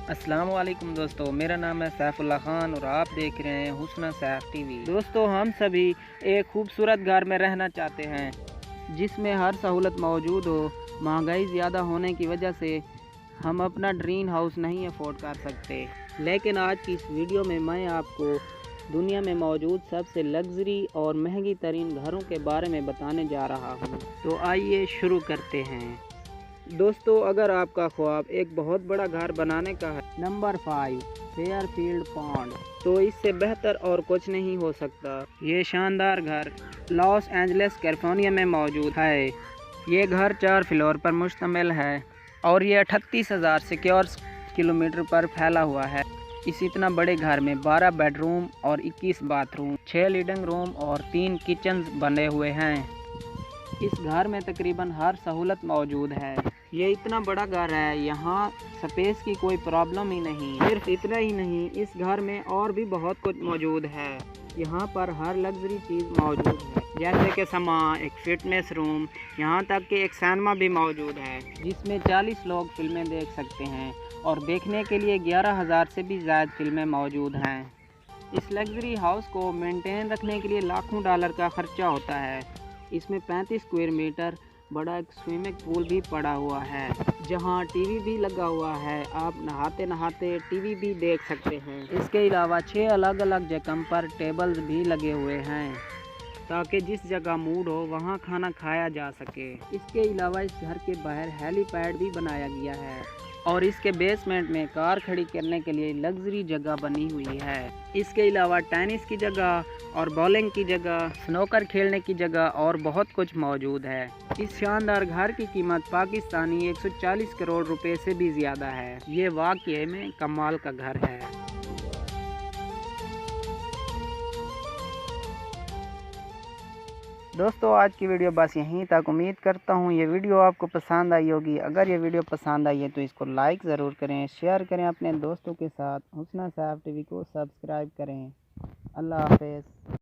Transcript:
अस्सलाम वालेकुम दोस्तों, मेरा नाम है सैफुल्ला ख़ान और आप देख रहे हैं हुस्न सैफ टीवी। दोस्तों, हम सभी एक खूबसूरत घर में रहना चाहते हैं जिसमें हर सहूलत मौजूद हो। महंगाई ज़्यादा होने की वजह से हम अपना ड्रीम हाउस नहीं अफोर्ड कर सकते, लेकिन आज की इस वीडियो में मैं आपको दुनिया में मौजूद सबसे लग्जरी और महंगी तरीन घरों के बारे में बताने जा रहा हूँ। तो आइए शुरू करते हैं। दोस्तों, अगर आपका ख्वाब एक बहुत बड़ा घर बनाने का है, नंबर 5 फेयरफील्ड पॉन्ड, तो इससे बेहतर और कुछ नहीं हो सकता। ये शानदार घर लॉस एंजलिस कैलिफोर्निया में मौजूद है। ये घर 4 फ्लोर पर मुश्तमिल है और ये 38,000 स्क्वायर किलोमीटर पर फैला हुआ है। इस इतना बड़े घर में 12 बेडरूम और 21 बाथरूम, 6 लिविंग रूम और 3 किचन बने हुए हैं। इस घर में तकरीबन हर सहूलत मौजूद है। ये इतना बड़ा घर है, यहाँ स्पेस की कोई प्रॉब्लम ही नहीं। सिर्फ इतना ही नहीं, इस घर में और भी बहुत कुछ मौजूद है। यहाँ पर हर लग्जरी चीज़ मौजूद है, जैसे कि समा, एक फिटनेस रूम, यहाँ तक कि एक सिनेमा भी मौजूद है जिसमें 40 लोग फिल्में देख सकते हैं और देखने के लिए 11,000 से भी ज़्यादा फिल्में मौजूद हैं। इस लग्जरी हाउस को मेंटेन रखने के लिए लाखों डॉलर का खर्चा होता है। इसमें 35 स्क्वायर मीटर बड़ा एक स्विमिंग पूल भी पड़ा हुआ है, जहां टीवी भी लगा हुआ है। आप नहाते नहाते टीवी भी देख सकते हैं। इसके अलावा 6 अलग अलग जगह पर टेबल्स भी लगे हुए हैं ताकि जिस जगह मूड हो वहां खाना खाया जा सके। इसके अलावा इस घर के बाहर हेलीपैड भी बनाया गया है और इसके बेसमेंट में कार खड़ी करने के लिए लग्जरी जगह बनी हुई है। इसके अलावा टेनिस की जगह और बॉलिंग की जगह, स्नूकर खेलने की जगह और बहुत कुछ मौजूद है। इस शानदार घर की कीमत पाकिस्तानी 140 करोड़ रुपए से भी ज़्यादा है। ये वाकई में कमाल का घर है। दोस्तों, आज की वीडियो बस यहीं तक। उम्मीद करता हूँ ये वीडियो आपको पसंद आई होगी। अगर ये वीडियो पसंद आई है तो इसको लाइक ज़रूर करें, शेयर करें अपने दोस्तों के साथ। हुस्न सैफ टीवी को सब्सक्राइब करें। अल्लाह हाफ़िज़।